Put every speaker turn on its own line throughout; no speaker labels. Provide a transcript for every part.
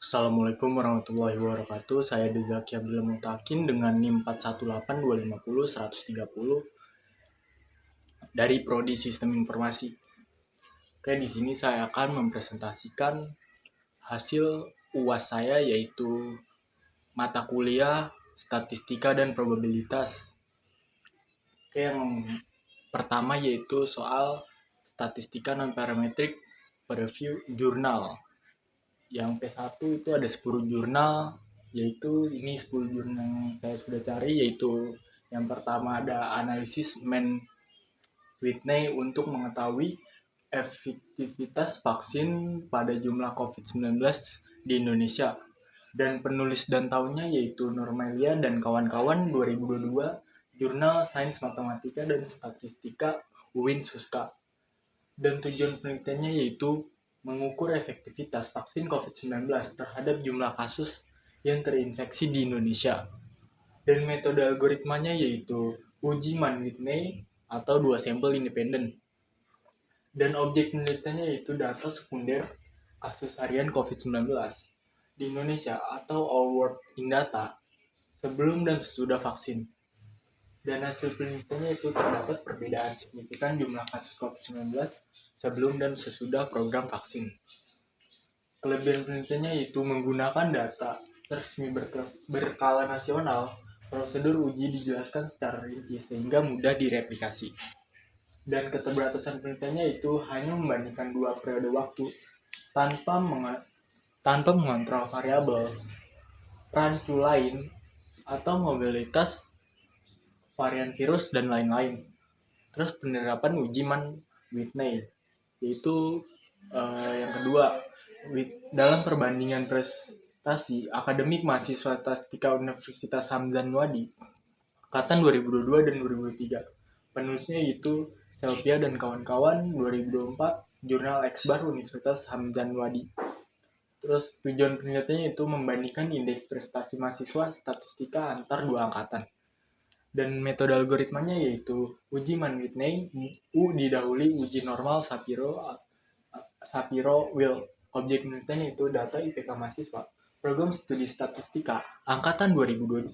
Assalamualaikum warahmatullahi wabarakatuh. Saya Dezaki Abdullah Mutakin dengan NIM 418250130 dari Prodi Sistem Informasi. Oke, di sini saya akan mempresentasikan hasil UAS saya, yaitu mata kuliah Statistika dan Probabilitas. Oke, yang pertama yaitu soal Statistika Non-Parametric Preview Jurnal. Yang P1 itu ada 10 jurnal, yaitu ini 10 jurnal yang saya sudah cari, yaitu yang pertama ada analisis Mann-Whitney untuk mengetahui efektivitas vaksin pada jumlah COVID-19 di Indonesia. Dan penulis dan tahunnya yaitu Nurmelia dan kawan-kawan 2022, Jurnal Sains Matematika dan Statistika UIN Suska. Dan tujuan penelitiannya yaitu mengukur efektivitas vaksin COVID-19 terhadap jumlah kasus yang terinfeksi di Indonesia. Dan metode algoritmanya yaitu uji Mann-Whitney atau 2 sampel independen. Dan objek penelitiannya yaitu data sekunder kasus harian COVID-19 di Indonesia atau Our World in Data sebelum dan sesudah vaksin. Dan hasil penelitiannya itu terdapat perbedaan signifikan jumlah kasus COVID-19 sebelum dan sesudah program vaksin. Kelebihan penelitiannya yaitu menggunakan data resmi berskala nasional. Prosedur uji dijelaskan secara rinci sehingga mudah direplikasi. Dan keterbatasan penelitiannya itu hanya membandingkan 2 periode waktu tanpa mengontrol variabel rancu lain atau mobilitas varian virus dan lain-lain. Terus penerapan uji Mann-Whitney yaitu yang kedua, dalam perbandingan prestasi akademik mahasiswa statistika Universitas Hamzanwadi angkatan 2022 dan 2023. Penulisnya yaitu Selvia dan kawan-kawan 2024, Jurnal Eksbar Universitas Hamzanwadi. Terus tujuan penelitiannya itu membandingkan indeks prestasi mahasiswa statistika antar 2 angkatan. Dan metode algoritmanya yaitu uji Mann-Whitney, U didahului uji normal Shapiro-Wilk. Objek penelitiannya itu data IPK mahasiswa program studi statistika angkatan 2022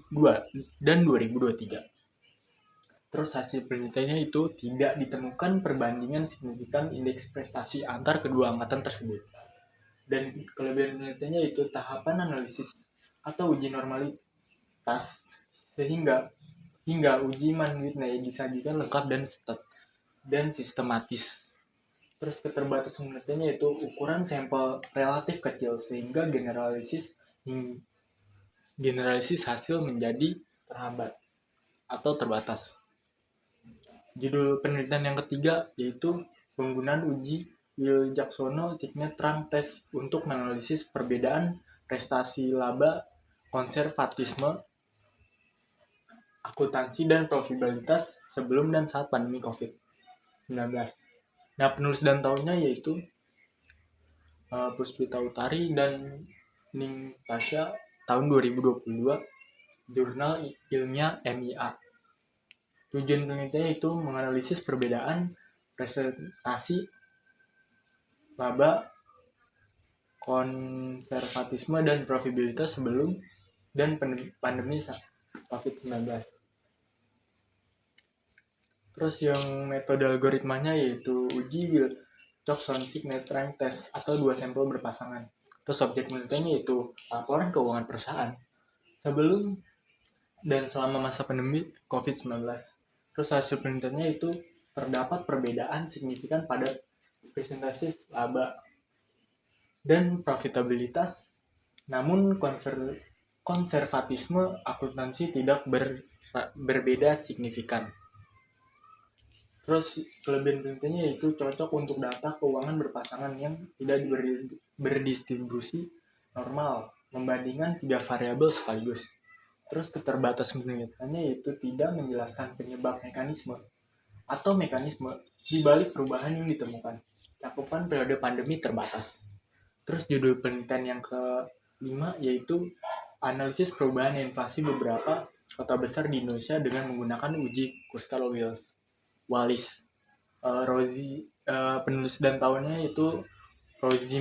dan 2023. Terus hasil penelitiannya itu tidak ditemukan perbandingan signifikan indeks prestasi antar kedua angkatan tersebut. Dan kelebihan penelitiannya itu tahapan analisis atau uji normalitas hingga uji Mann-Whitney disajikan lengkap dan sistematis. Terus keterbatasan penelitiannya itu ukuran sampel relatif kecil sehingga generalisis hasil menjadi terhambat atau terbatas. Judul penelitian yang ketiga yaitu penggunaan uji Wiljaksono-Signetran Test untuk menganalisis perbedaan prestasi laba, konservatisme, akuntansi, dan probabilitas sebelum dan saat pandemi COVID-19. Nah, penulis dan tahunnya yaitu Puspita Utari dan Ning Tasya tahun 2022, Jurnal Ilmiah MIA. Tujuan penelitiannya itu menganalisis perbedaan presentasi laba, konservatisme, dan probabilitas sebelum dan pandemi COVID-19. Terus yang metode algoritmanya yaitu uji Wilcoxon-Signetran Test atau 2 sampel berpasangan. Terus objek penelitiannya yaitu laporan keuangan perusahaan sebelum dan selama masa pandemi COVID-19. Terus hasil penelitiannya itu terdapat perbedaan signifikan pada presentasi laba dan profitabilitas, namun konservatisme akuntansi tidak berbeda signifikan. Terus kelebihan penelitiannya yaitu cocok untuk data keuangan berpasangan yang tidak berdistribusi normal, membandingkan 3 variabel sekaligus. Terus keterbatasan penelitiannya yaitu tidak menjelaskan penyebab mekanisme di balik perubahan yang ditemukan. Cakupan periode pandemi terbatas. Terus judul penelitian yang kelima yaitu analisis perubahan inflasi beberapa kota besar di Indonesia dengan menggunakan uji Kruskal-Wallis. Penulis dan tahunnya itu Rozi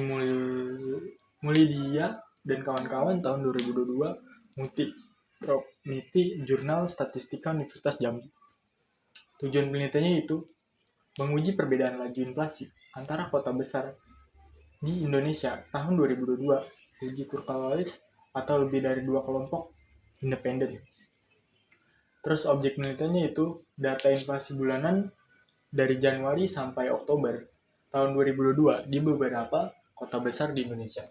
Mulidia dan kawan-kawan tahun 2022 MITI Jurnal Statistika Universitas Jambi. Tujuan penelitiannya itu menguji perbedaan laju inflasi antara kota besar di Indonesia tahun 2022, uji Kurkawalis atau lebih dari 2 kelompok independen. Terus objek penelitiannya itu data inflasi bulanan dari Januari sampai Oktober tahun 2022 di beberapa kota besar di Indonesia.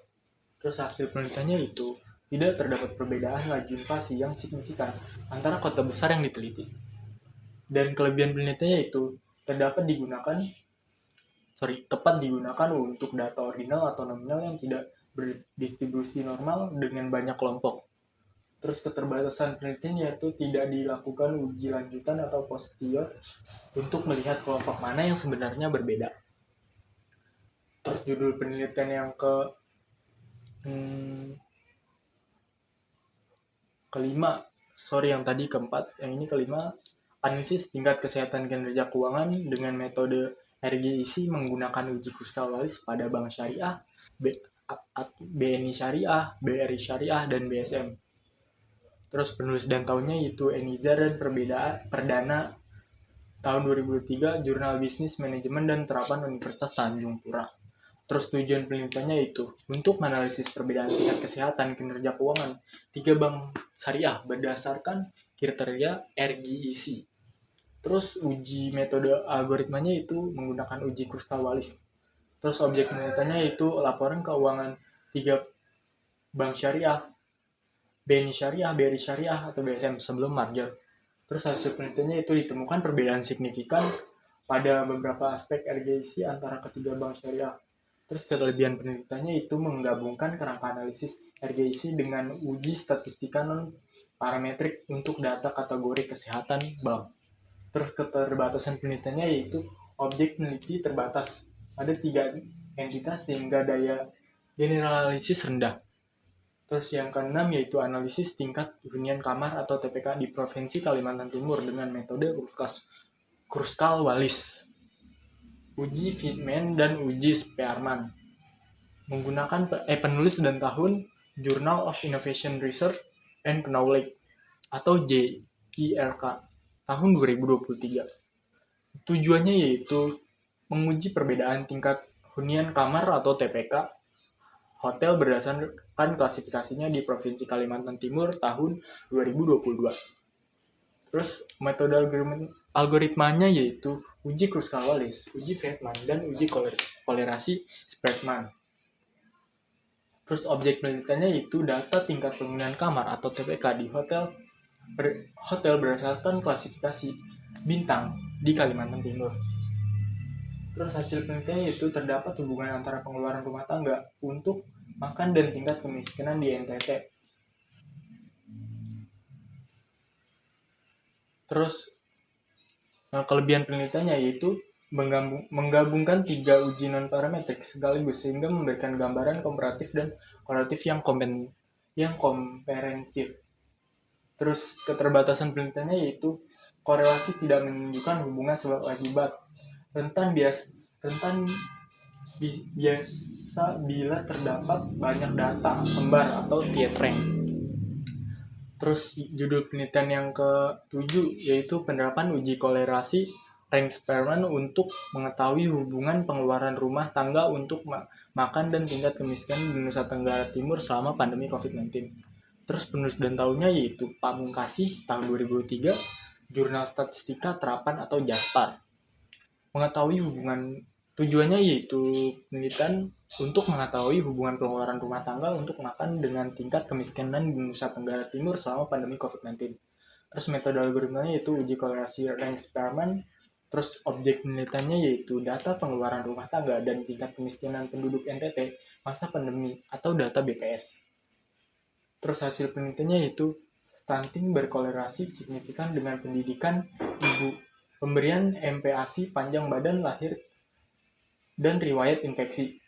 Terus hasil penelitiannya itu tidak terdapat perbedaan laju inflasi yang signifikan antara kota besar yang diteliti. Dan kelebihan penelitiannya itu tepat digunakan untuk data ordinal atau nominal yang tidak berdistribusi normal dengan banyak kelompok. Terus keterbatasan penelitian yaitu tidak dilakukan uji lanjutan atau posterior untuk melihat kelompok mana yang sebenarnya berbeda. Terus judul penelitian yang kelima, analisis tingkat kesehatan kinerja keuangan dengan metode RGIC menggunakan uji Kruskal-Wallis pada Bank Syariah, BNI Syariah, BRI Syariah, dan BSM. Terus penulis dan tahunnya yaitu Enizar dan Perdana tahun 2003, Jurnal Bisnis Manajemen dan Terapan Universitas Tanjung Pura. Terus tujuan penelitiannya itu untuk menganalisis perbedaan tingkat kesehatan kinerja keuangan 3 bank syariah berdasarkan kriteria RGIC. Terus uji metode algoritmanya itu menggunakan uji Kruskal-Wallis. Terus objek penelitiannya itu laporan keuangan 3 bank syariah, BNI Syariah, BRI Syariah, atau BSM sebelum merger. Terus hasil penelitiannya itu ditemukan perbedaan signifikan pada beberapa aspek RGIC antara ketiga bank syariah. Terus kelebihan penelitiannya itu menggabungkan kerangka analisis RGIC dengan uji statistika non-parametrik untuk data kategori kesehatan bank. Terus keterbatasan penelitiannya yaitu objek peneliti terbatas. Ada 3 entitas sehingga daya generalisis rendah. Terus yang keenam yaitu analisis tingkat hunian kamar atau TPK di Provinsi Kalimantan Timur dengan metode Kruskal-Wallis, uji Friedman dan uji Spearman. Menggunakan penulis dan tahun Journal of Innovation Research and Knowledge atau JIRK tahun 2023. Tujuannya yaitu menguji perbedaan tingkat hunian kamar atau TPK hotel berdasarkan klasifikasinya di Provinsi Kalimantan Timur tahun 2022. Terus metode algoritmanya yaitu uji Kruskal-Wallis, uji Friedman, dan uji kolerasi Spearman. Terus objek penelitiannya yaitu data tingkat penghunian kamar atau TPK di hotel berdasarkan klasifikasi bintang di Kalimantan Timur. Terus hasil penelitiannya yaitu terdapat hubungan antara pengeluaran rumah tangga untuk makan dan tingkat kemiskinan di NTT. Terus kelebihan penelitiannya yaitu menggabungkan 3 uji non-parametrik sekaligus sehingga memberikan gambaran komparatif dan korelatif yang komprehensif. Terus keterbatasan penelitiannya yaitu korelasi tidak menunjukkan hubungan sebab akibat. Rentan biasa bila terdapat banyak data kembar atau T-rank. Terus judul penelitian yang ke-7 yaitu penerapan uji kolerasi rank Spearman untuk mengetahui hubungan pengeluaran rumah tangga untuk makan dan tingkat kemiskinan di Nusa Tenggara Timur selama pandemi COVID-19. Terus penulis dan tahunnya yaitu Pak Mungkasih tahun 2003, Jurnal Statistika Terapan atau JASTAR. Tujuannya yaitu penelitian untuk mengetahui hubungan pengeluaran rumah tangga untuk makan dengan tingkat kemiskinan di Nusa Tenggara Timur selama pandemi COVID-19. Terus metode algoritmanya yaitu uji kolerasi rank Spearman. Terus objek penelitiannya yaitu data pengeluaran rumah tangga dan tingkat kemiskinan penduduk NTT masa pandemi atau data BPS. Terus hasil penelitiannya yaitu stunting berkolerasi signifikan dengan pendidikan ibu, pemberian MPASI panjang badan lahir, dan riwayat infeksi.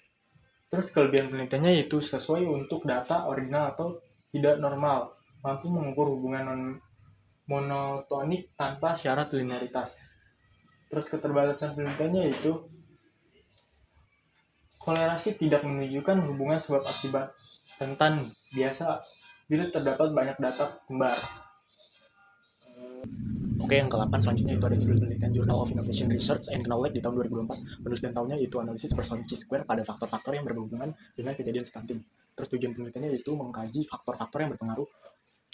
Terus kelebihan penelitiannya yaitu sesuai untuk data ordinal atau tidak normal, mampu mengukur hubungan monotonik tanpa syarat linearitas. Terus keterbatasan penelitiannya yaitu kolerasi tidak menunjukkan hubungan sebab akibat. Rentan biasa bila terdapat banyak data kembar. Oke, yang ke-8 selanjutnya itu ada judul penelitian Journal of Innovation Research and Knowledge di tahun 2024. Penulis tahunnya itu analisis person chi-square pada faktor-faktor yang berhubungan dengan kejadian stunting. Terus tujuan penelitiannya itu mengkaji faktor-faktor yang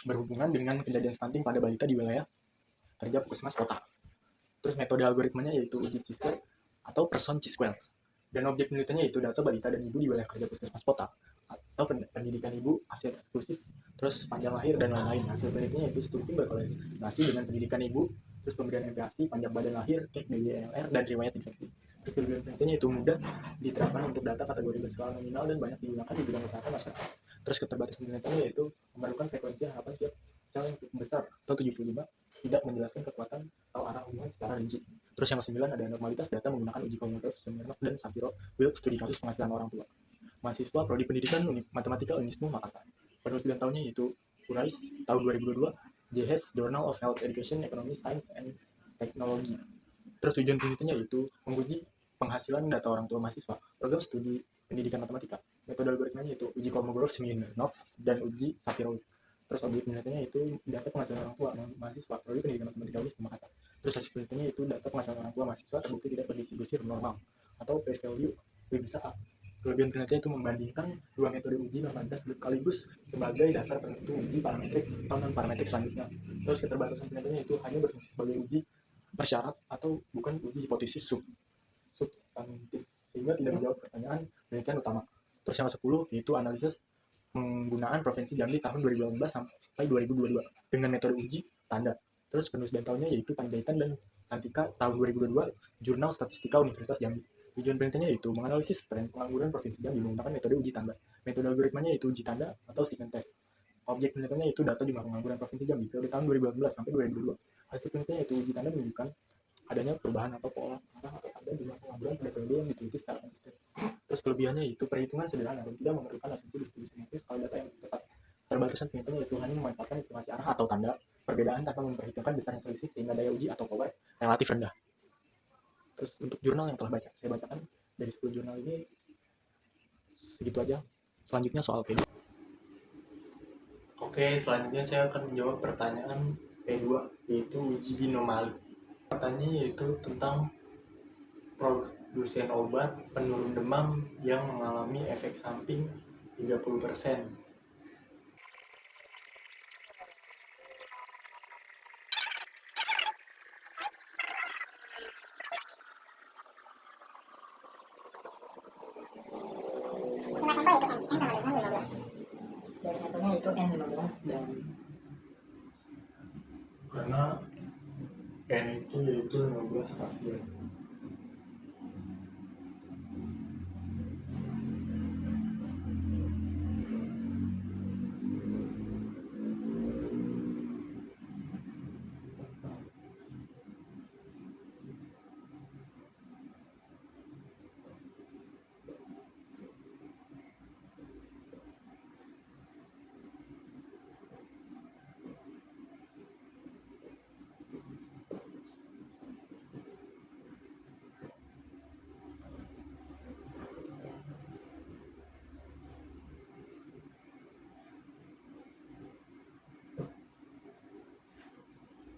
berhubungan dengan kejadian stunting pada balita di wilayah kerja puskesmas kota. Terus metode algoritmanya yaitu uji chi-square atau person chi-square. Dan objek penelitiannya itu data balita dan ibu di wilayah kerja puskesmas kota atau pendidikan ibu, hasil eksklusif, terus panjang lahir dan lain-lain. Hasil penelitiannya itu studi berkorelasi dengan pendidikan ibu, terus pemberian MPASI, panjang badan lahir, cek DWLR, dan riwayat infeksi. Terus tujuan penelitiannya itu mudah diterapkan untuk data kategori berskala nominal dan banyak digunakan di bidang kesehatan masyarakat. Terus keterbatasan penelitiannya yaitu memerlukan frekuensi harapan tiap sel yang cukup besar atau 75 tidak menjelaskan kekuatan atau arah hubungan secara rinci. Terus yang ke-9 ada normalitas data menggunakan uji Kolmogorov, Smirnov, dan Shapiro-Wilk studi kasus penghasilan orang tua. Mahasiswa Prodi Pendidikan Matematika Unismu Makassar. Penulis dan tahunnya yaitu Urais tahun 2022, JHS Journal of Health Education, Economy, Science, and Technology. Terus tujuan penelitiannya yaitu menguji penghasilan data orang tua mahasiswa, program studi pendidikan matematika. Metode algoritmanya yaitu uji Kolmogorov, Smirnov, dan uji Shapiro. Terus objek penelitiannya itu data penghasilan orang tua mahasiswa Prodi Pendidikan Matematika Unismu Makassar. Terus hasil penelitiannya itu data penghasilan orang tua mahasiswa terbukti tidak berdistribusi normal atau P value lebih besar A. Kelebihan penelitian itu membandingkan dua metode uji normalitas sekaligus sebagai dasar penentu uji parametrik atau non-parametrik selanjutnya. Terus keterbatasan penelitiannya itu hanya berfungsi sebagai uji persyarat atau bukan uji hipotesis substantif sehingga tidak menjawab pertanyaan penelitian utama. Terus yang ke-10 yaitu analisis penggunaan Provinsi Jambi tahun 2018 sampai 2022 dengan metode uji tanda. Terus penulis dan tahunnya yaitu Panjaitan dan Santika tahun 2022, Jurnal Statistika Universitas Jambi. Tujuan penelitiannya yaitu menganalisis tren pengangguran Provinsi Jambi menggunakan metode uji tanda. Metode algoritmanya yaitu uji tanda atau segment test. Objek penelitiannya itu data jumlah pengangguran Provinsi Jambi periode tahun 2018 sampai 2022. Hasil penelitiannya itu uji tanda menunjukkan adanya perubahan atau pola arah atau tanda jumlah pengangguran pada periode yang diteliti secara konsisten. Terus kelebihannya itu perhitungan sederhana dan tidak memerlukan asumsi distribusi matris kalau data yang tepat. Terbatasan penelitiannya itu hanya memanfaatkan informasi arah atau tanda perbedaan tanpa memperhitungkan besarnya selisih sehingga daya uji atau power relatif rendah. Terus untuk jurnal yang telah saya bacakan dari 10 jurnal ini segitu aja. Selanjutnya soal P2. Oke, selanjutnya saya akan menjawab pertanyaan P2 yaitu uji binomali. Pertanyaannya yaitu tentang produsen obat penurun demam yang mengalami efek samping 30%.
Dari satunya itu N15 dan
Karena N itu yaitu 15 pasien.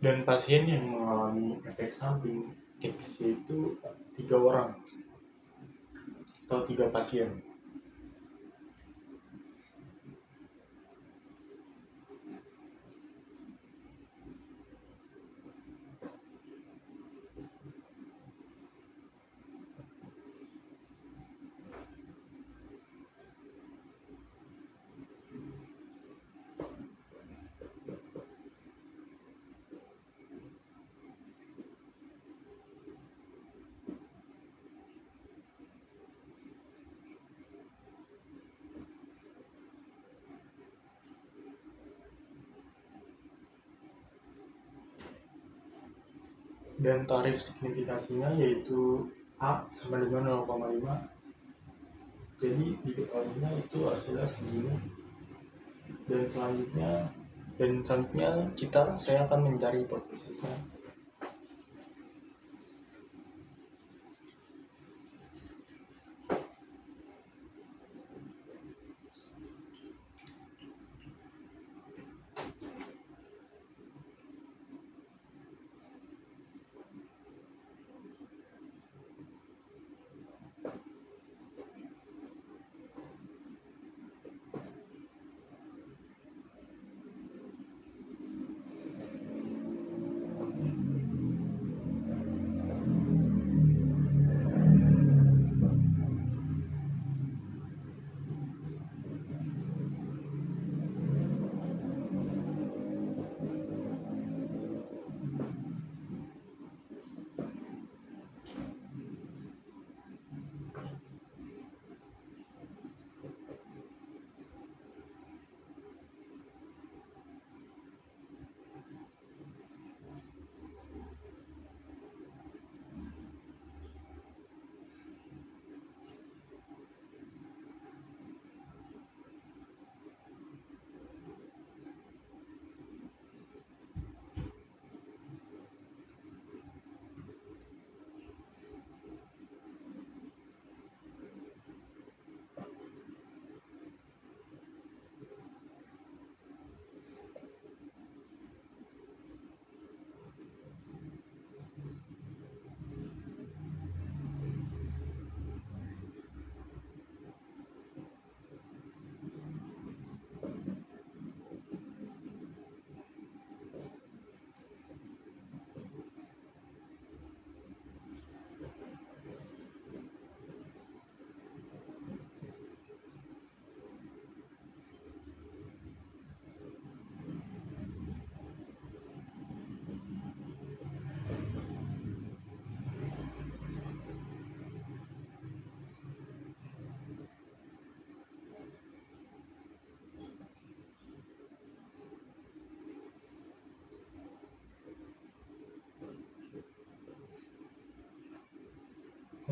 Dan pasien yang mengalami efek samping X itu 3 orang atau 3 pasien. Dan tarif signifikasinya yaitu A sama dengan 0,5. Jadi diketahuinya itu hasilnya segini. Dan selanjutnya saya akan mencari hipotesisnya.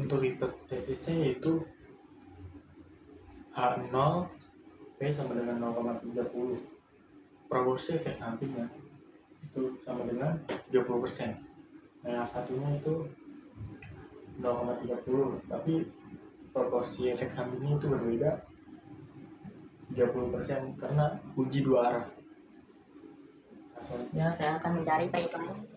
Untuk hipotesisnya yaitu H0 P sama dengan 0,30. Proporsi efek sampingnya itu sama dengan 30%. Nah, yang satunya itu 0,30, tapi proporsi efek sampingnya itu berbeda 30% karena uji dua arah. Nah,
Ya, saya akan mencari perhitungan.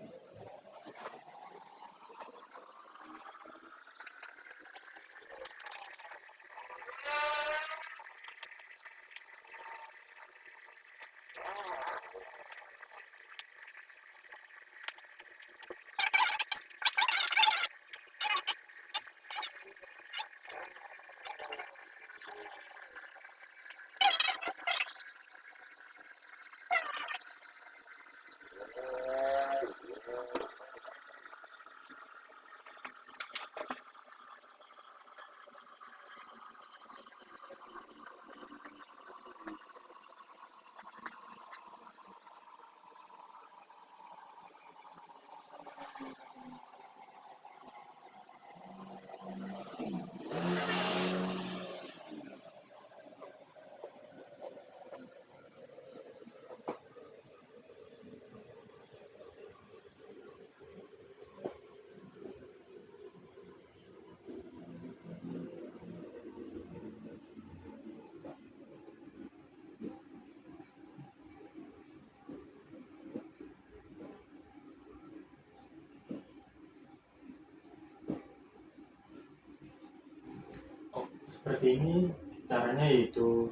seperti ini caranya, yaitu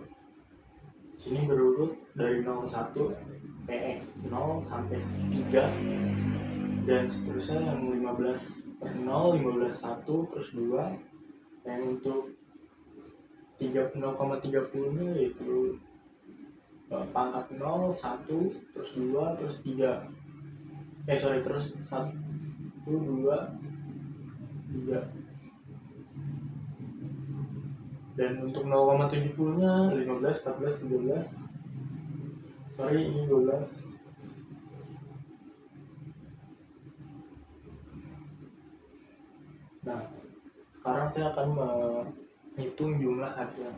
sini berurut dari 01 PX 0 sampai 3 dan seterusnya, yang 15 per 0, 15 1, terus 2. Yang untuk 0,30 nya yaitu pangkat 0, 1, terus 2, terus 3. Terus 1, 2, 3. Dan untuk 0,70 nya 15, 14, 13. Ini 12. Nah, sekarang saya akan menghitung jumlah hasil.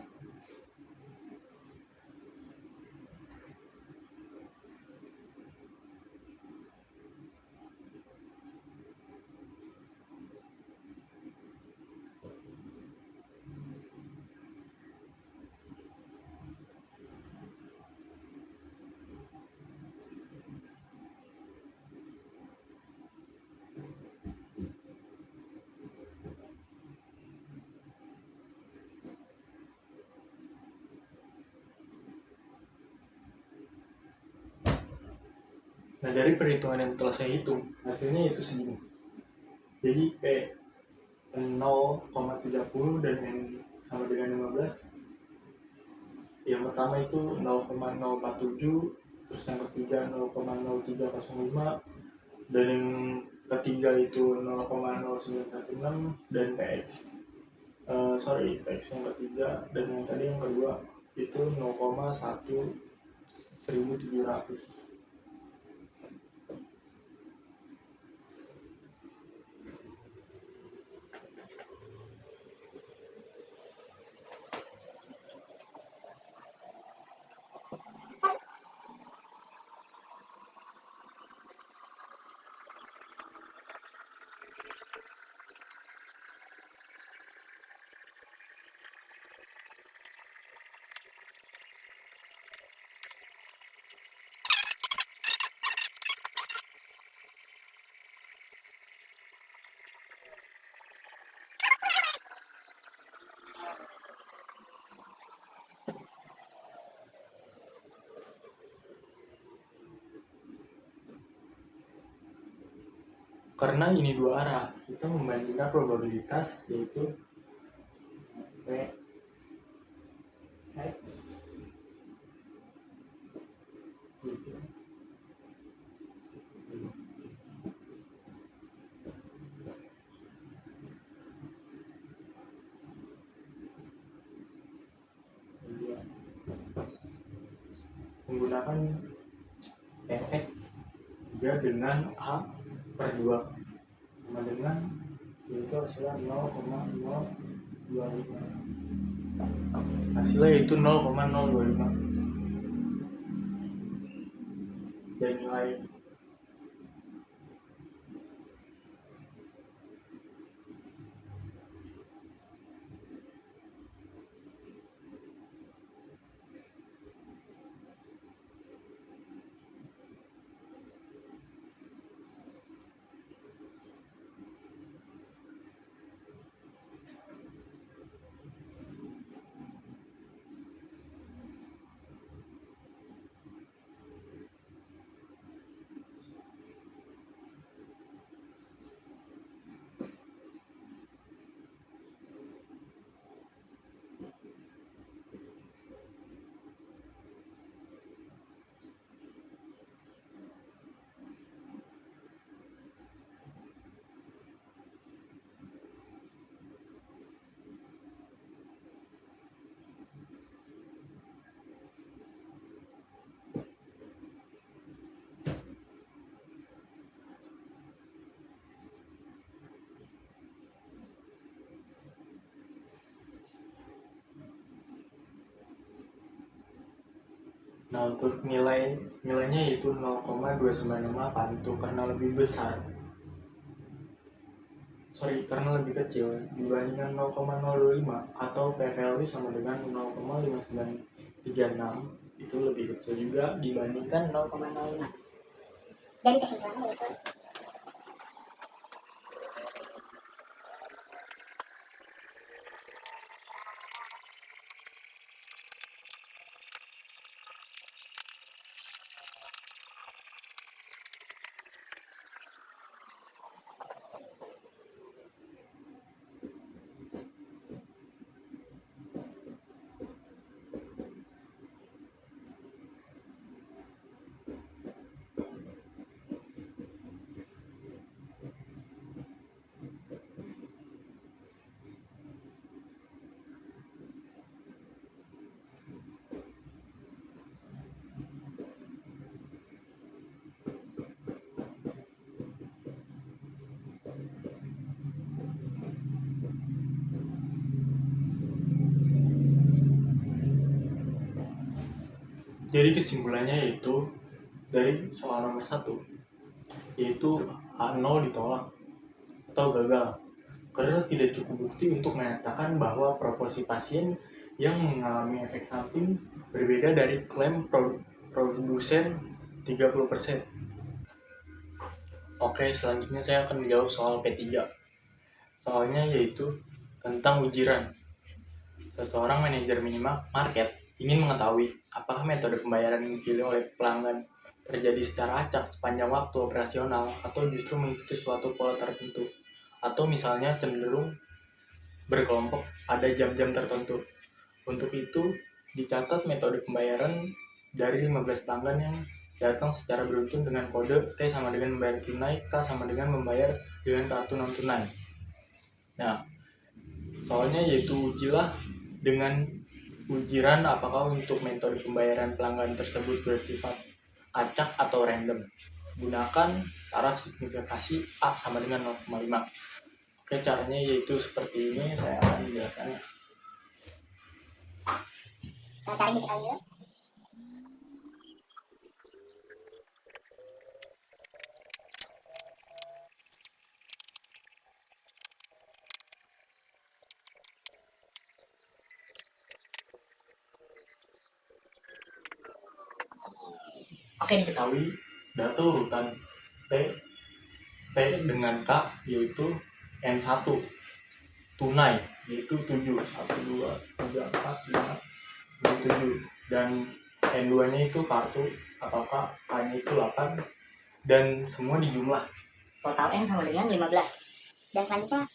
Nah, dari perhitungan yang telah saya hitung, hasilnya itu segini. Jadi P 0,30 dan N sama dengan 15. Yang pertama itu 0,047, terus yang ketiga 0,0305, dan yang ketiga itu 0,0916, dan PX PX yang ketiga, dan yang tadi yang kedua itu 0,1700. Karena ini dua arah, kita membandingkan probabilitas, yaitu P X gitu. Menggunakan PX 3 dengan A per 2 sama dengan yaitu hasilnya 0,025. Hasilnya yaitu 0,025. Dan nilai Nah, untuk nilainya yaitu 0,298 itu karena lebih besar. Karena lebih kecil dibandingkan 0,025 atau PVLU sama dengan 0,5936 itu lebih kecil juga dibandingkan 0,05.
Jadi kesimpulannya yaitu
Jadi kesimpulannya yaitu dari soal nomor 1 yaitu A0 ditolak atau gagal karena tidak cukup bukti untuk menyatakan bahwa proporsi pasien yang mengalami efek samping berbeda dari klaim produsen 30%. Oke, selanjutnya saya akan menjawab soal P3. Soalnya yaitu tentang ujiran. Seseorang manajer minimarket ingin mengetahui apakah metode pembayaran yang dipilih oleh pelanggan terjadi secara acak sepanjang waktu operasional atau justru mengikuti suatu pola tertentu, atau misalnya cenderung berkelompok pada jam-jam tertentu. Untuk itu, dicatat metode pembayaran dari 15 pelanggan yang datang secara beruntun dengan kode T sama dengan membayar tunai, K sama dengan membayar dengan kartu non tunai. Nah, soalnya yaitu ujilah dengan ujiran apakah untuk metode pembayaran pelanggan tersebut bersifat acak atau random. Gunakan taraf simplifikasi A sama dengan 0,5. Oke, caranya yaitu seperti ini, saya akan menjelaskannya.
cari dikit dulu.
Oke, diketahui data urutan T dengan K yaitu N1 tunai yaitu 7 1 2 3 4 5 6 7 dan N2 nya itu kartu atau K nya itu 8 dan semua dijumlah.
Total N sama dengan 15. Dan selanjutnya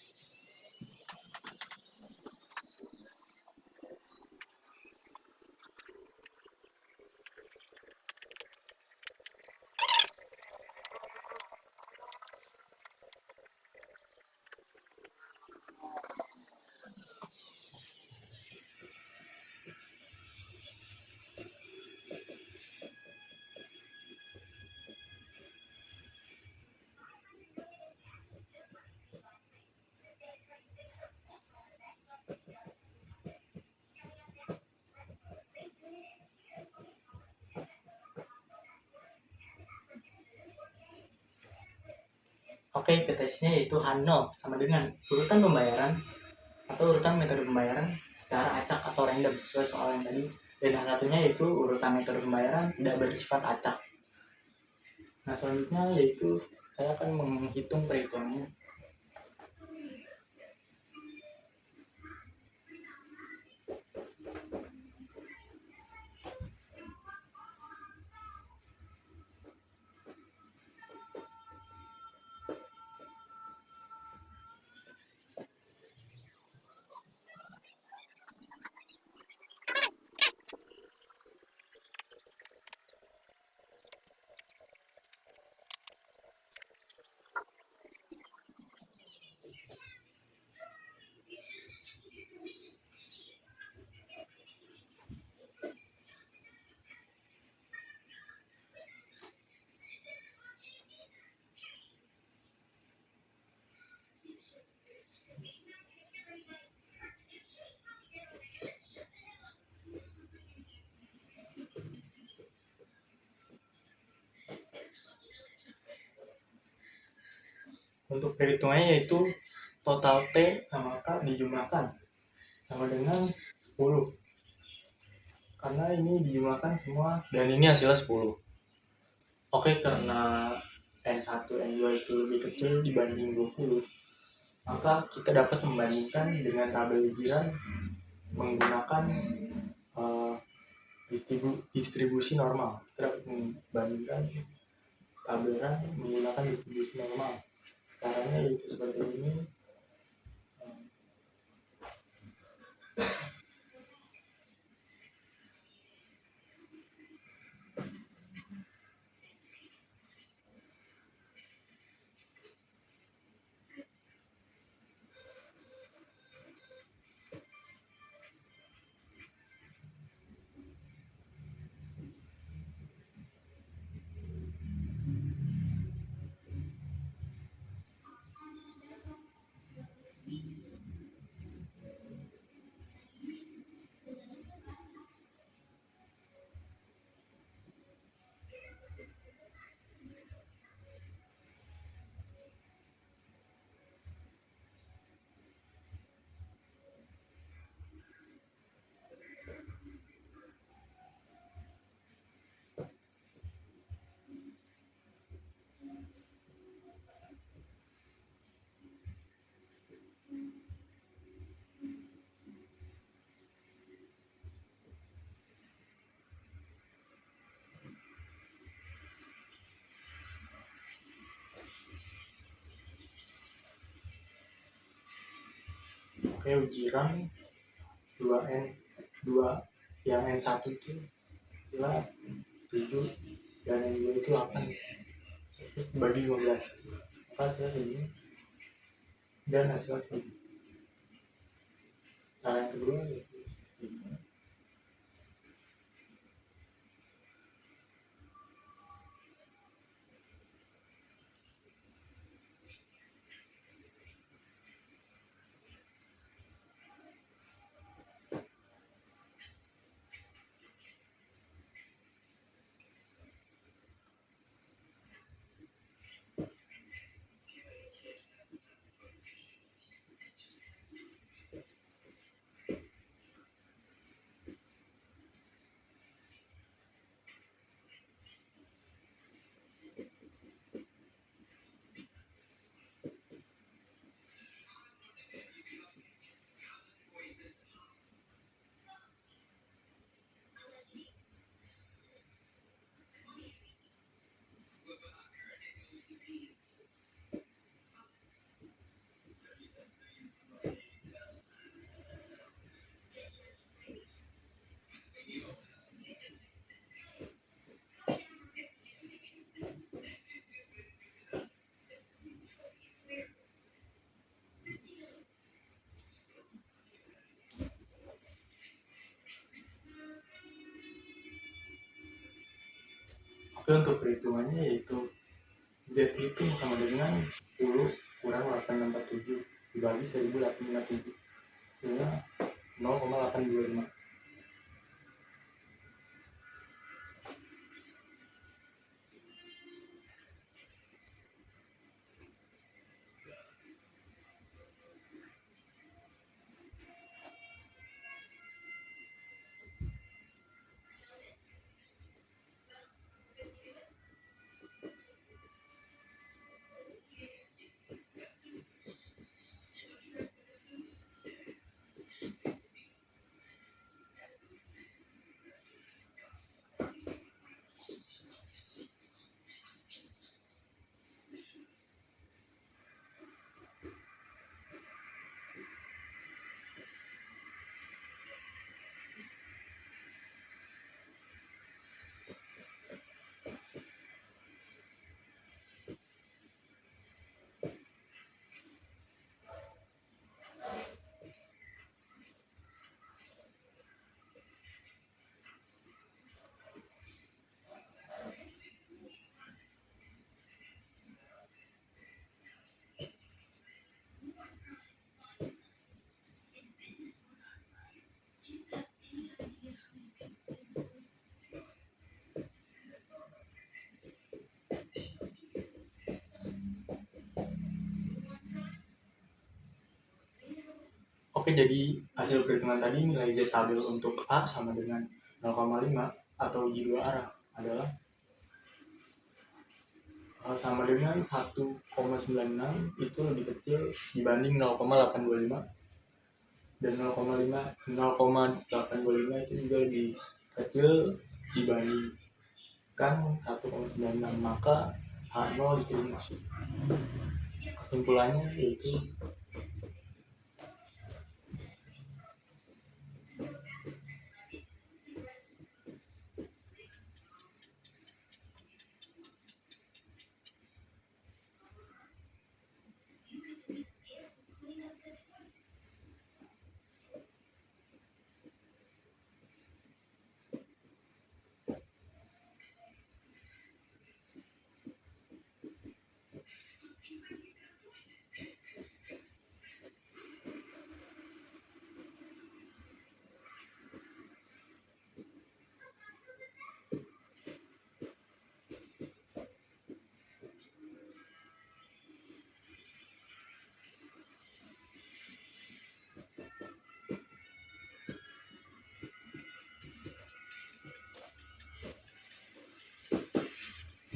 Oke, tesnya yaitu H0 sama dengan urutan pembayaran atau urutan metode pembayaran secara acak atau random sesuai soal yang tadi. Dan yang satunya yaitu urutan metode pembayaran tidak bersifat acak. Nah, selanjutnya yaitu saya akan menghitung perhitungannya. Untuk perhitungannya yaitu total T sama K dijumlahkan sama dengan 10. Karena ini dijumlahkan semua dan ini hasilnya 10. Oke, karena N1, N2 itu lebih kecil dibanding 20, maka kita dapat membandingkan dengan tabel ujian menggunakan uh, distribusi normal. Kita dapat membandingkan tabelnya menggunakan distribusi normal. Caranya yaitu seperti ini. Oke, ujian 2 yang N1 itu adalah 7 dan N2 itu 8 bagi 15, maka hasilnya segini dan hasilnya segini. Cara yang kedua yaitu oke, untuk perhitungannya yaitu Z itu sama dengan 10 kurang 867 dibagi 1857 sehingga 0,825. Oke, jadi hasil perhitungan tadi nilai Z tabel untuk A sama dengan 0,5 atau uji dua arah adalah sama dengan 1,96 itu lebih kecil dibanding 0,825, dan 0,825 itu juga lebih kecil dibandingkan 1,96, maka H0 diterima. Kesimpulannya yaitu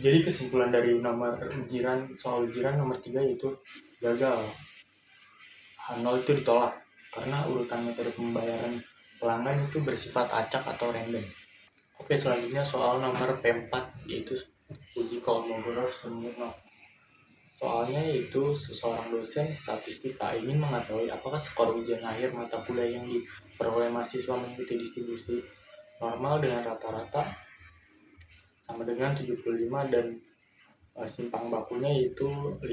jadi kesimpulan dari soal ujian nomor 3 yaitu gagal. H0 itu ditolak karena urutan metode pembayaran pelanggan itu bersifat acak atau random. Oke, selanjutnya soal nomor P4 yaitu uji Kolmogorov-Smirnov. Soalnya yaitu seseorang dosen statistika ingin mengetahui apakah skor ujian akhir mata kuliah yang diperoleh mahasiswa mengikuti distribusi normal dengan rata-rata sama dengan 75 dan simpang bakunya yaitu 5.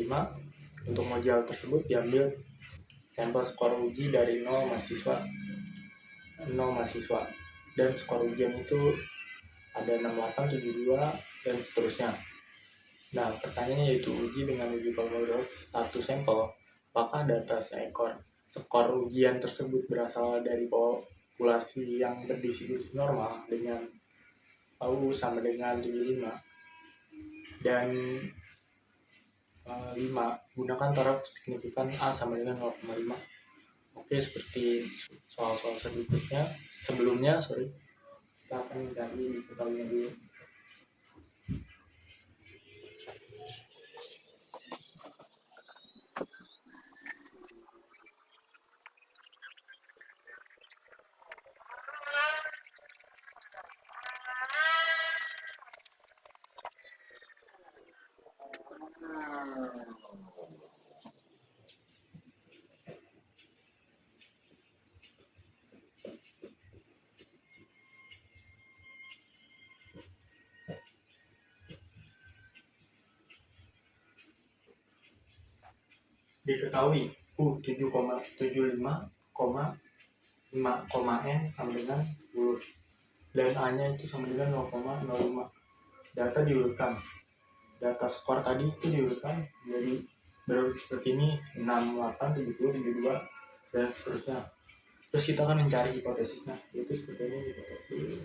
Untuk modal tersebut diambil sampel skor uji dari 0 mahasiswa dan skor ujian itu ada 68, 72 dan seterusnya. Nah, pertanyaannya yaitu uji dengan uji Kolmogorov satu sampel, apakah data skor ujian tersebut berasal dari populasi yang berdistribusi normal dengan U sama dengan 75 dan 5, gunakan taraf signifikan A sama dengan 0,5. Oke, seperti soal-soal sebelumnya kita akan mencari diketahuinya dulu. Diketahui U 7,75, N sama dengan 10 dan A-nya itu sama dengan 0,05. Data diurutkan. Data skor tadi itu diurutkan jadi berurut seperti ini 68, 70, 72 dan seterusnya. Terus kita akan mencari hipotesisnya, yaitu seperti ini hipotesis.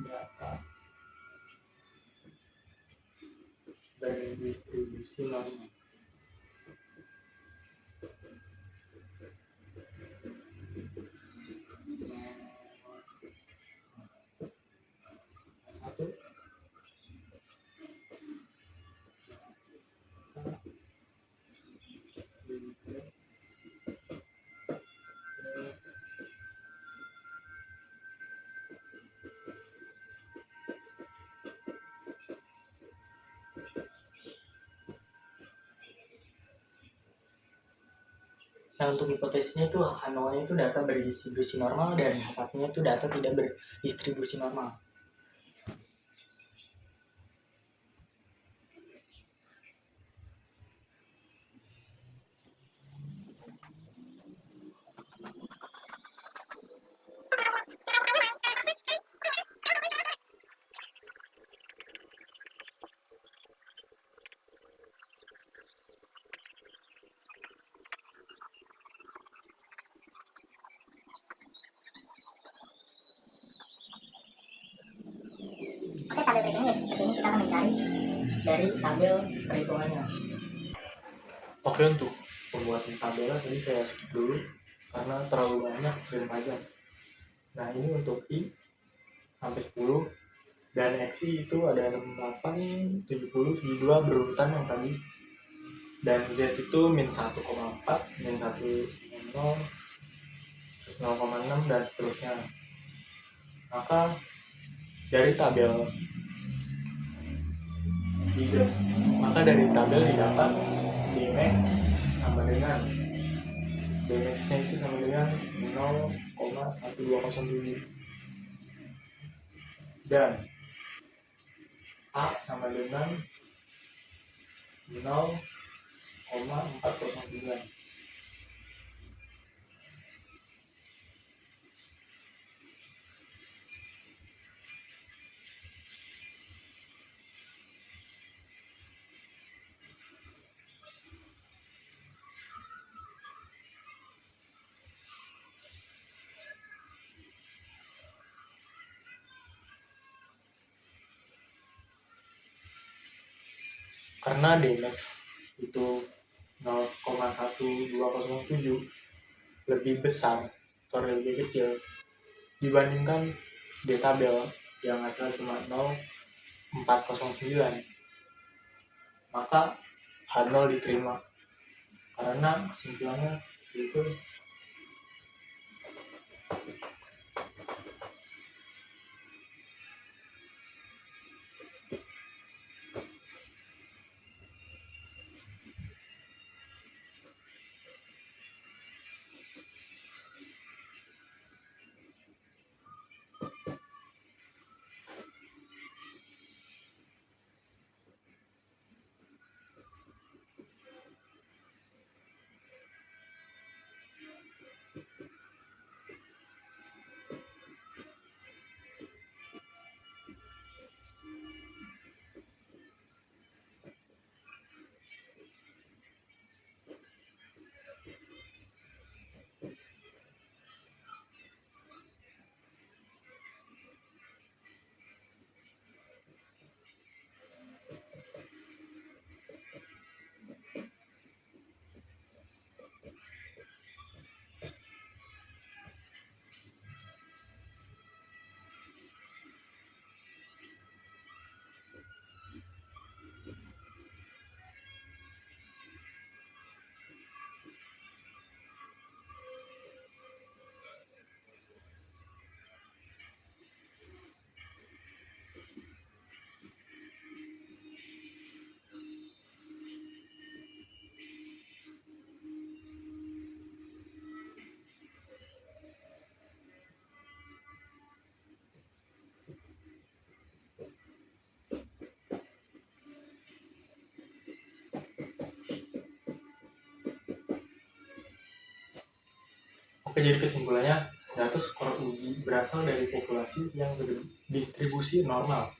Data dari distribusi normal. Nah, untuk hipotesisnya itu H0-nya itu data berdistribusi normal dan H1-nya itu data tidak berdistribusi normal.
dari tabel perhitungannya.
Oke, untuk pembuatan tabelnya tadi saya skip dulu karena terlalu banyak dan panjang. Nah, ini untuk I sampai 10 dan XI itu ada 68, 70, 72 berurutan yang tadi. Dan Z itu min 1,4, min 1,0, terus 0,6 dan seterusnya. Maka dari tabel didapat Dmax sama dengan Dmax-nya itu sama dengan 0,1207 dan A sama dengan 0,409. Karena Dmax itu 0,1207 lebih kecil dibandingkan di tabel yang ada cuma 0,409, maka H0 diterima karena kesimpulannya itu Oke, jadi kesimpulannya data skor uji berasal dari populasi yang berdistribusi normal.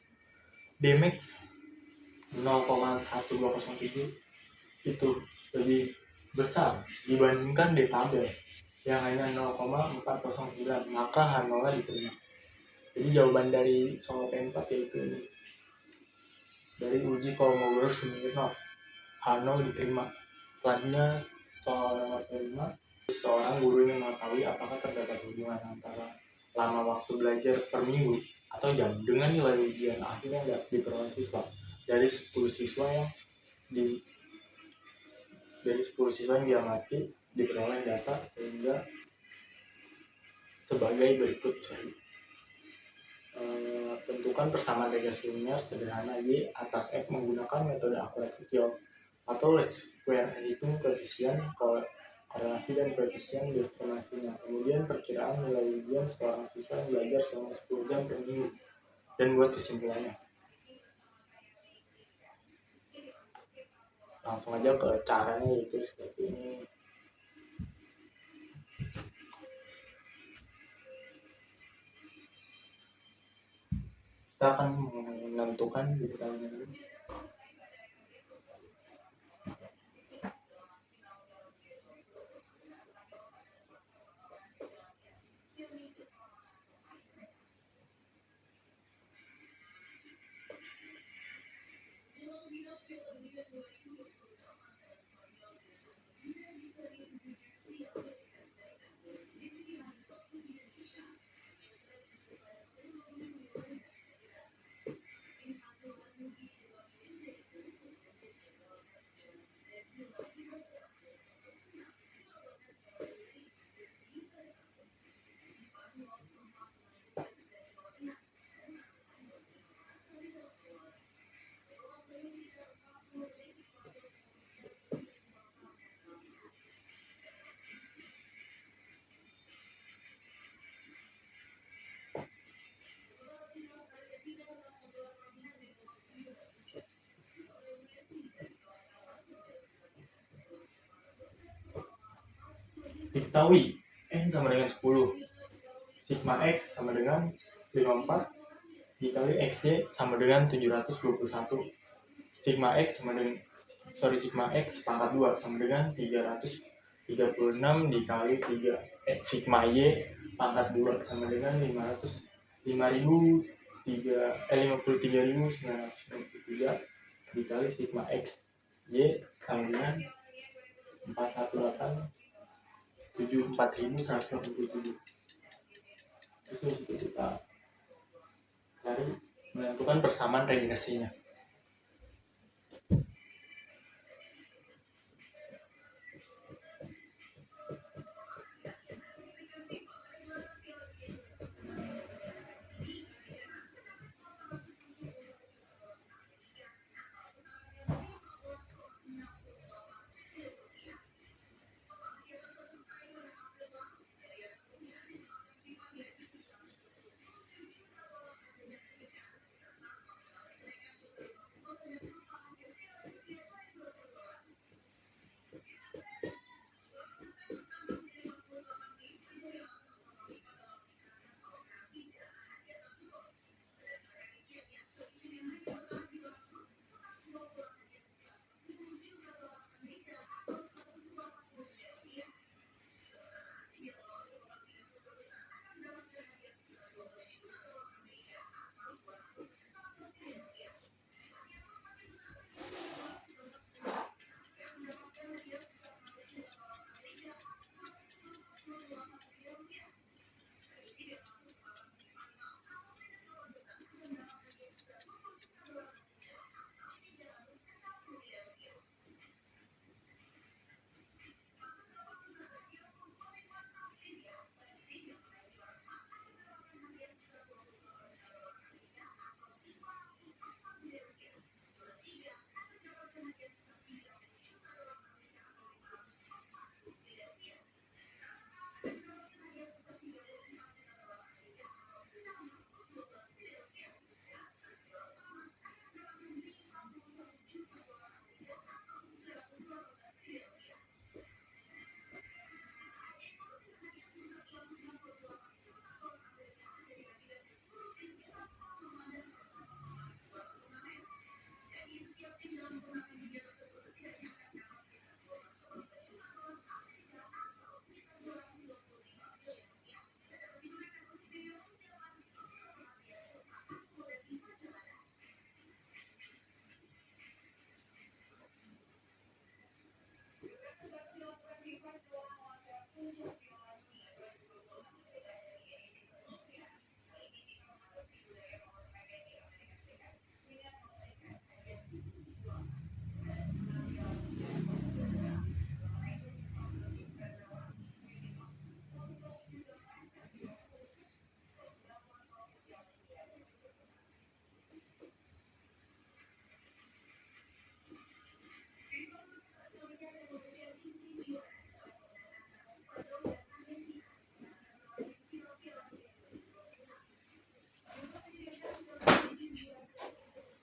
Dmax 0,1207 itu lebih besar dibandingkan di tabel yang hanya 0,409, maka H0 diterima. Jadi jawaban dari soal P4 yaitu ini. Dari uji Kolmogorov-Smirnov, H0 diterima. Selanjutnya soal nomor 5. Seorang guru ingin mengetahui apakah terdapat hubungan antara lama waktu belajar per minggu atau jam dengan nilai ujian akhir yang dapat diperoleh siswa. Dari 10 siswa yang diamati diperoleh data sehingga sebagai berikut. Tentukan persamaan regresi linear sederhana Y atas F menggunakan metode akurat kecil atau least square, hitung koefisien korelasi dan koefisien diskriminasinya. Kemudian perkiraan nilai ujian seorang siswa yang belajar selama 10 jam per minggu dan buat kesimpulannya. Langsung aja ke caranya, yaitu seperti ini. Kita akan menentukan detailnya dulu. Diketahui N sama dengan 10, sigma X sama dengan 54 dikali XY sama dengan 721. Sigma X pangkat 2 sama dengan 336 dikali 3. Sigma Y pangkat 2 sama dengan 53.993 dikali sigma X Y sama dengan 418.74.187. Terus kita cari menentukan persamaan regenerasinya.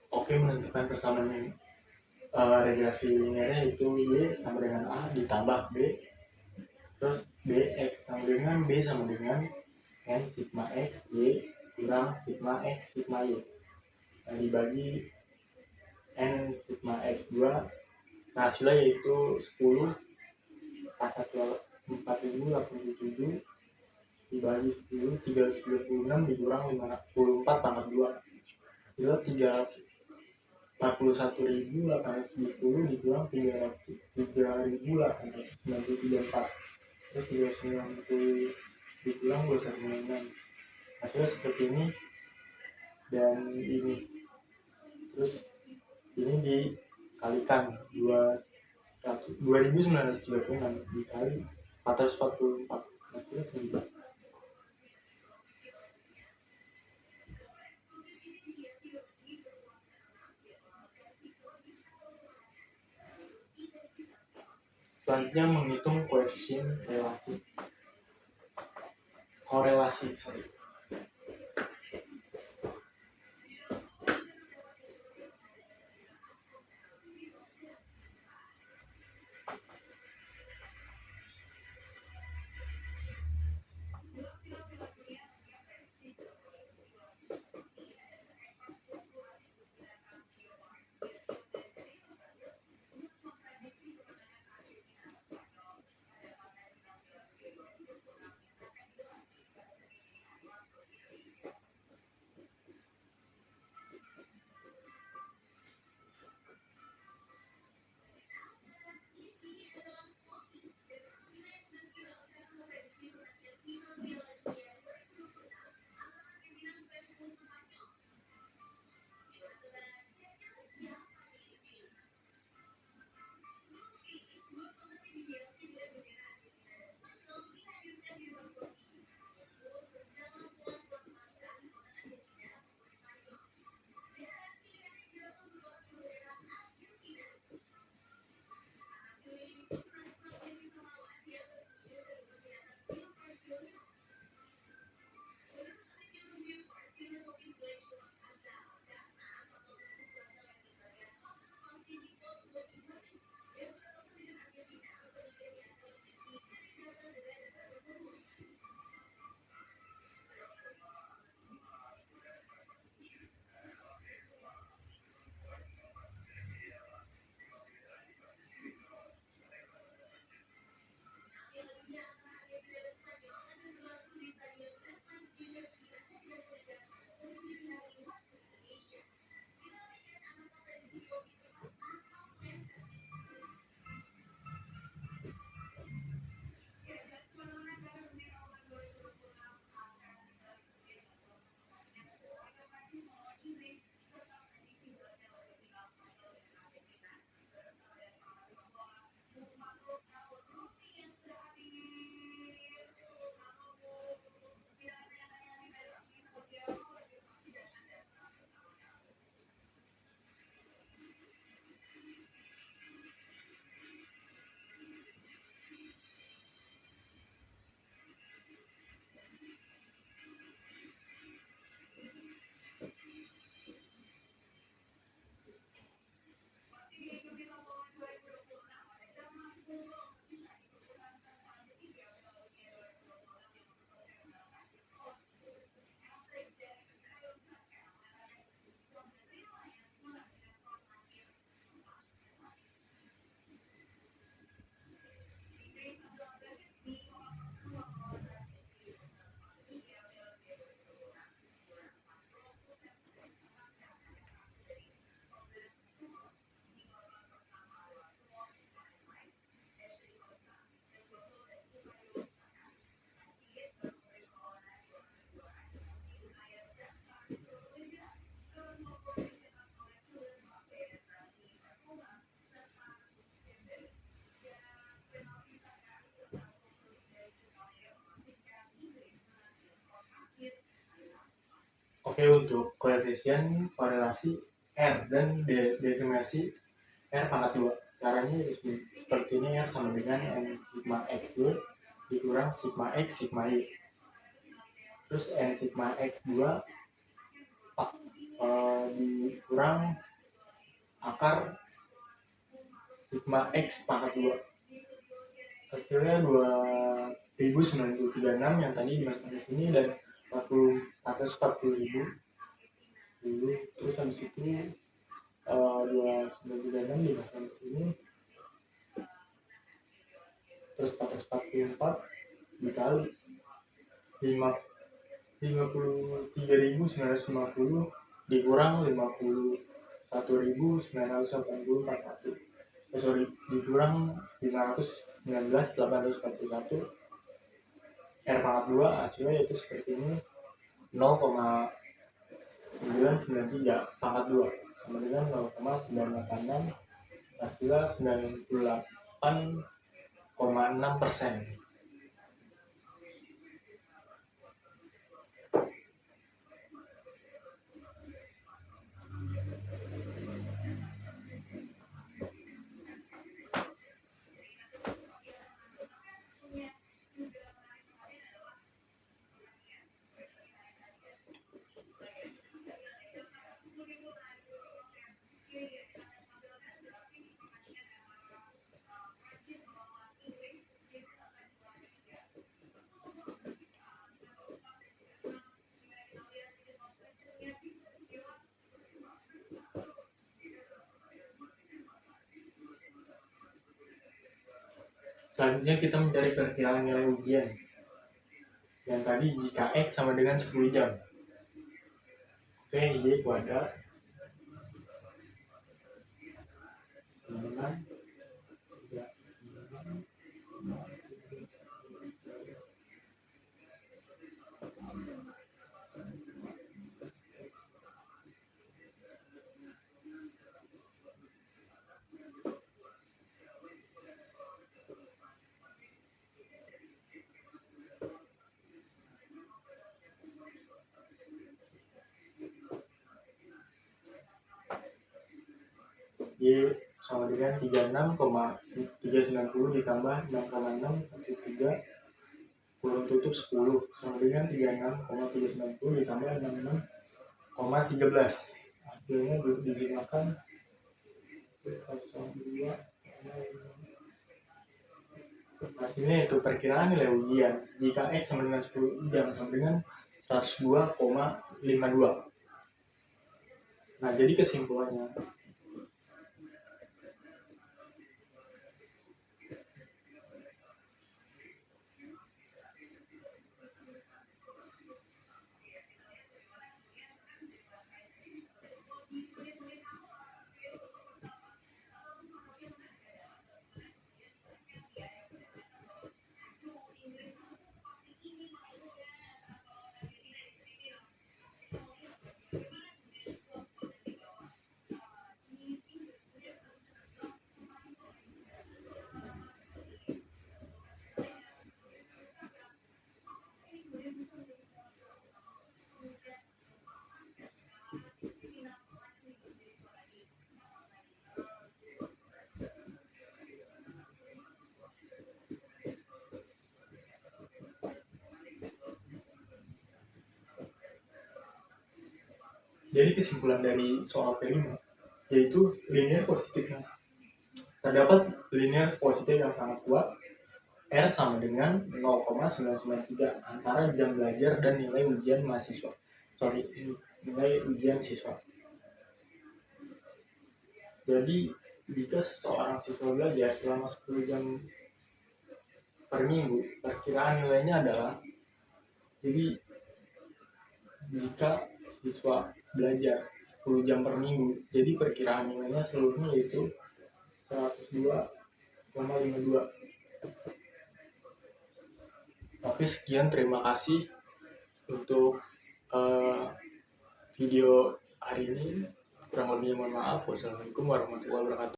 Oke, menentukan persamaan regenerasi linearnya itu Y sama dengan A ditambah B, terus BX sama dengan B sama dengan N sigma X Y kurang sigma X sigma Y, dibagi N sigma X 2, nah hasilnya yaitu 10 4.087 dibagi 10 336 dikurang 54 pangkat 2, hasilnya 41.870 dikurang 3.893 terus 390 dikurang 2196, hasilnya seperti ini dan ini. Terus ini dikalikan 2.936 dikali 444, hasilnya 9. Selanjutnya menghitung koefisien korelasi. Oke, untuk koefisien korelasi R dan determinasi R pangkat 2. Caranya seperti ini, R sama dengan N sigma X Y dikurang sigma X sigma Y. Terus N sigma X2 dikurang akar sigma X pangkat 2. Hasilnya 2936 yang tadi dimasukkan ke sini dan 440.000 dulu. Terus habis itu 2936 dimasukkan ke sini, terus 444 dikali 53.950 dikurang 51.980 dikurang 519.841 R pangkat 2 hasilnya yaitu seperti ini, 0,993 pangkat 2 sama dengan 0,986, hasilnya 98,6%. Selanjutnya kita mencari perkiraan nilai ujian. Yang tadi jika X sama dengan 10 jam. Oke, Y kuadrat sama dengan 3. Y sama dengan 36,390 ditambah 6,613 kurung tutup 10 sama dengan 36,390 ditambah 66,13. Hasilnya digunakan 02. Hasilnya itu perkiraan nilai ujian jika X sama dengan 10 jam sama dengan 102,52. Nah, jadi kesimpulannya jadi kesimpulan dari soal P5 yaitu linear positifnya. Terdapat linear positif yang sangat kuat. R sama dengan 0,993 antara jam belajar dan nilai ujian mahasiswa. Nilai ujian siswa. Jadi jika seseorang siswa belajar selama 10 jam per minggu, perkiraan nilainya adalah, jadi jika siswa belajar 10 jam per minggu, jadi perkiraan nilainya seluruhnya yaitu 102,52. Oke, sekian, terima kasih untuk video hari ini. Kurang lebihnya mohon maaf. Wassalamualaikum warahmatullahi wabarakatuh.